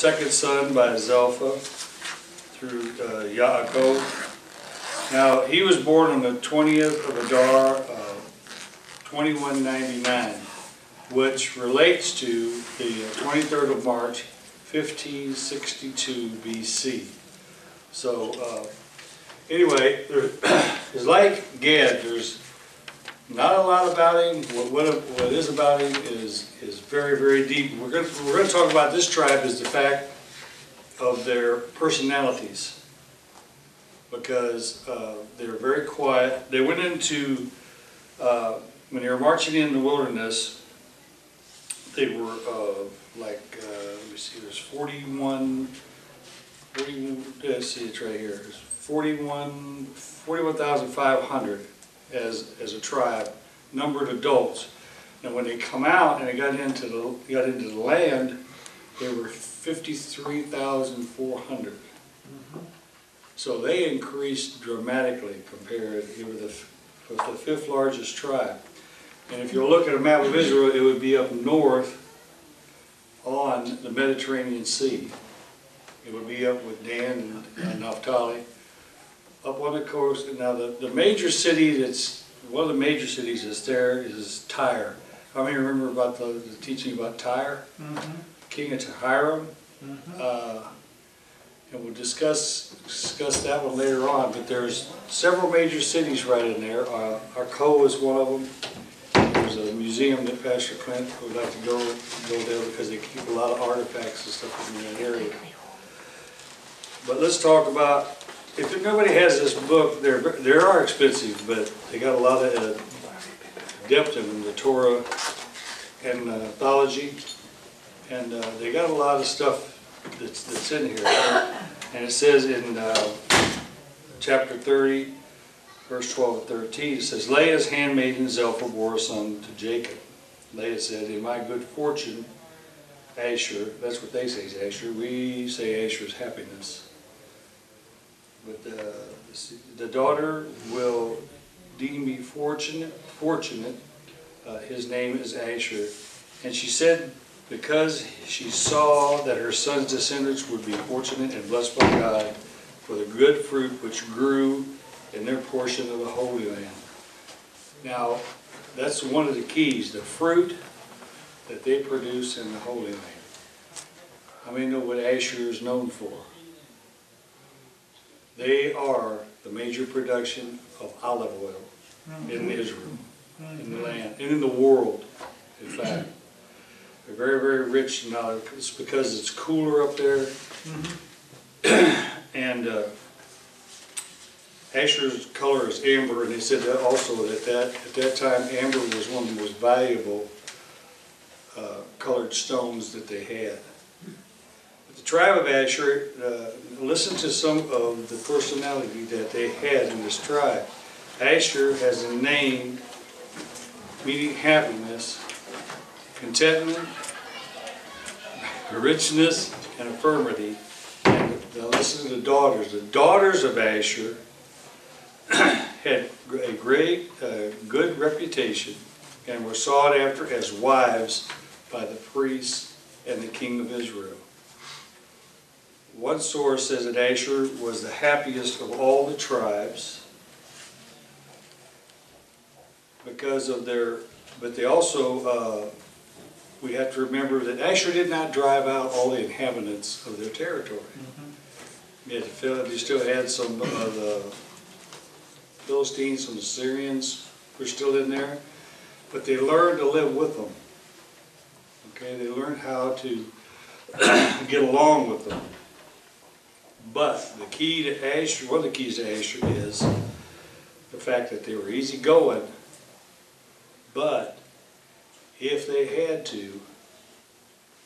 second son by Zelpha through Yaakov. Now, he was born on the 20th of Adar, 2199, which relates to the 23rd of March, 1562 BC. So, anyway, there's like Gad, there's not a lot about him. What is about him is very, very deep. We're going to talk about this tribe as the fact of their personalities, because they're very quiet. They went into, when they were marching in the wilderness, they were let me see, there's 41, let's see, it's right here. There's 41,500 as a tribe, numbered adults. And when they come out and they got into the land, there were 53,400. So they increased dramatically compared. They were the fifth largest tribe. And if you look at a map of Israel, it would be up north on the Mediterranean Sea. It would be up with Dan and Naphtali, up on the coast. And now the major city that's, one of the major cities that's there is Tyre. How many remember about the teaching about Tyre? King of Hiram? And we'll discuss that one later on, but there's several major cities right in there. Arco is one of them. There's a museum that Pastor Clint would like to go there because they keep a lot of artifacts and stuff in that area. But let's talk about, if nobody has this book, they are expensive, but they got a lot of depth in them, the Torah and theology, and they got a lot of stuff that's in here. And it says in chapter 30, verse 12 and 13, it says, Leah's handmaiden Zelpha bore a son to Jacob. Leah said, in my good fortune, Asher, that's what they say is Asher. We say Asher is happiness. But the daughter will deem me fortunate. His name is Asher. And she said, because she saw that her son's descendants would be fortunate and blessed by God for the good fruit which grew in their portion of the Holy Land. Now, that's one of the keys, the fruit that they produce in the Holy Land. How many know what Asher is known for? They are the major production of olive oil in Israel, in the land, and in the world, in fact. They're very, very rich now. It's because it's cooler up there. And Asher's color is amber, and they said that also that at that time amber was one of the most valuable colored stones that they had. But the tribe of Asher, listen to some of the personality that they had in this tribe. Asher has a name meaning happiness, contentment, richness, and affirmity. And now listen to the daughters. The daughters of Asher had a great, good reputation and were sought after as wives by the priests and the king of Israel. One source says that Asher was the happiest of all the tribes because of their, but they also, we have to remember that Asher did not drive out all the inhabitants of their territory. They still had some of the Philistines, some Assyrians were still in there, but they learned to live with them. Okay, they learned how to get along with them. But the key to Asher, one of the keys to Asher is the fact that they were easygoing, but if they had to,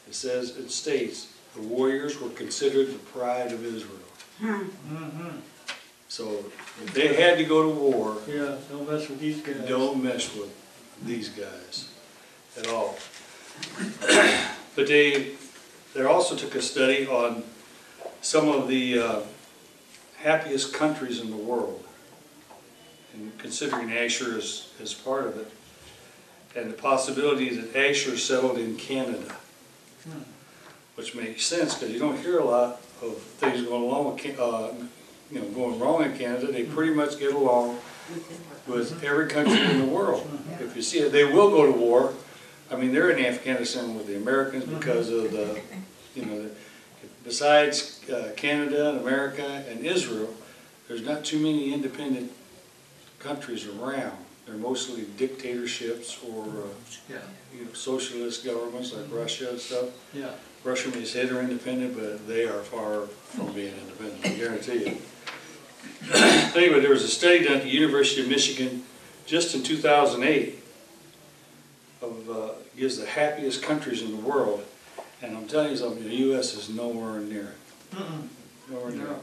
it states, the warriors were considered the pride of Israel. So if they had to go to war, yeah, don't mess with these guys. Don't mess with these guys at all. But they also took a study on some of the happiest countries in the world, and considering Asher as part of it, and the possibility that Asher settled in Canada. which makes sense because you don't hear a lot of things going along with, going wrong in Canada. They pretty much get along with every country in the world. If you see it, they will go to war. I mean, they're in Afghanistan with the Americans because of the, besides Canada and America and Israel, there's not too many independent countries around. They're mostly dictatorships or socialist governments like Russia and stuff. Yeah. Russia may say they're independent, but they are far from being independent, I guarantee you. Anyway, there was a study done at the University of Michigan just in 2008 of gives the happiest countries in the world, and I'm telling you something, the U.S. is nowhere near it. Nowhere near it.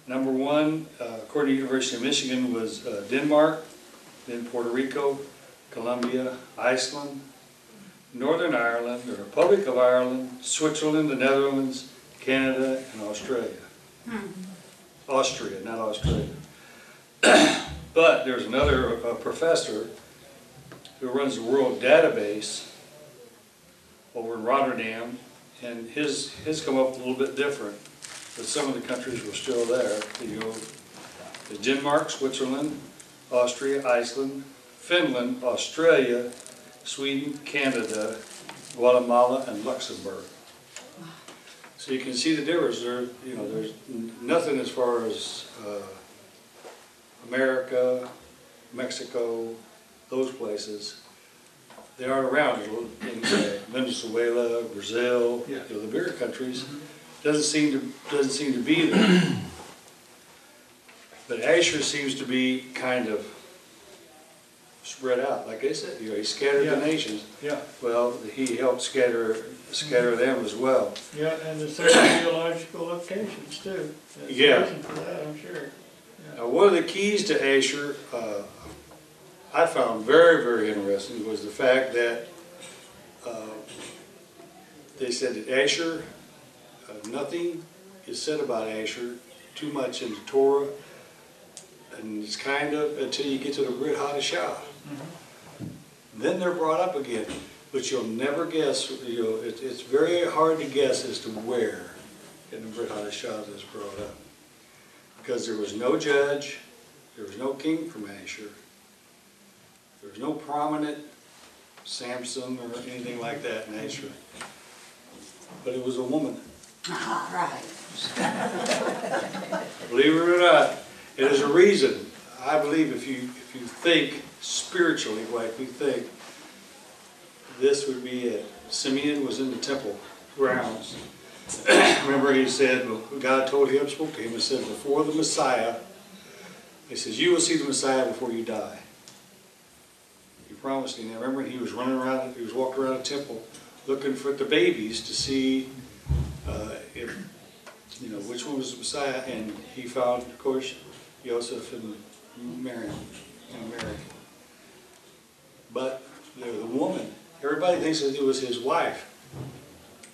Number one, according to the University of Michigan, was Denmark, then Puerto Rico, Colombia, Iceland, Northern Ireland, the Republic of Ireland, Switzerland, the Netherlands, Canada, and Australia. Austria, not Australia. But there's another professor who runs the World Database over in Rotterdam, and his come up a little bit different, but some of the countries were still there. You go to Denmark, Switzerland, Austria, Iceland, Finland, Australia, Sweden, Canada, Guatemala, and Luxembourg. So you can see the difference. There's nothing as far as America, Mexico, those places. They aren't around in Venezuela, Brazil, the bigger countries. Doesn't seem to be there. But Asher seems to be kind of spread out. Like I said, he scattered the nations. Yeah. Well, he helped scatter them as well. Yeah, and the same theological locations too. That's the reason for that, I'm sure. Now, one of the keys to Asher I found very, very interesting was the fact that they said that Asher, nothing is said about Asher too much in the Torah, and it's kind of until you get to the Brit Hadashah. Then they're brought up again, but you'll never guess. It's very hard to guess as to where in the Brit Hadashah is brought up, because there was no judge, there was no king from Asher, there was no prominent Samson or anything like that in Asher, but it was a woman. Right. Believe it or not, it is a reason. I believe if you think spiritually like we think, this would be it. Simeon was in the temple grounds. Remember, he said, God spoke to him and said, before the Messiah, he says, you will see the Messiah before you die. He promised him that. Remember, he was running around, he was walking around the temple looking for the babies to see if, which one was the Messiah, and he found, of course, Joseph and Mary. But the woman, everybody thinks that it was his wife.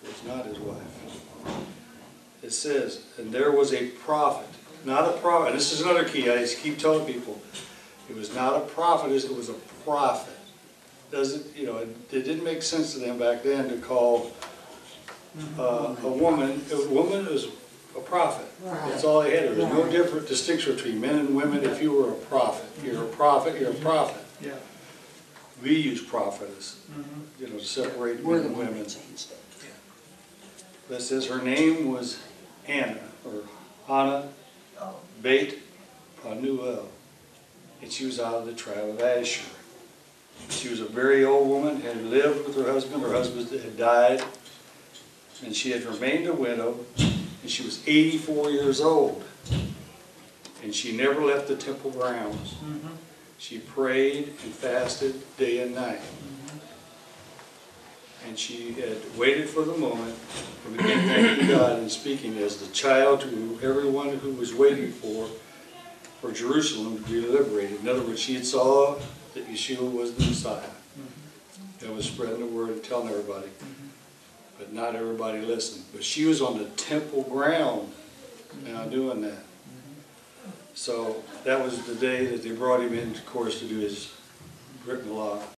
It was not his wife. It says, and there was a prophet, not a prophet. And this is another key. I just keep telling people, it was not a prophetess, it was a prophet. It didn't make sense to them back then to call a woman. A woman was a prophet. Right. That's all they had. There was no different distinction between men and women. If you were a prophet, you're a prophet. You're a prophet. Yeah. We use prophetess, to separate men and women. That says her name was Anna, or Hannah, Beit Panuel, and she was out of the tribe of Asher. She was a very old woman, had lived with her husband had died, and she had remained a widow, and she was 84 years old, and she never left the temple grounds. She prayed and fasted day and night. And she had waited for the moment for beginning thanking God and speaking as the child to everyone who was waiting for Jerusalem to be liberated. In other words, she had saw that Yeshua was the Messiah. That was spreading the word and telling everybody. But not everybody listened. But she was on the temple ground now doing that. So that was the day that they brought him in, of course, to do his Brit Milah.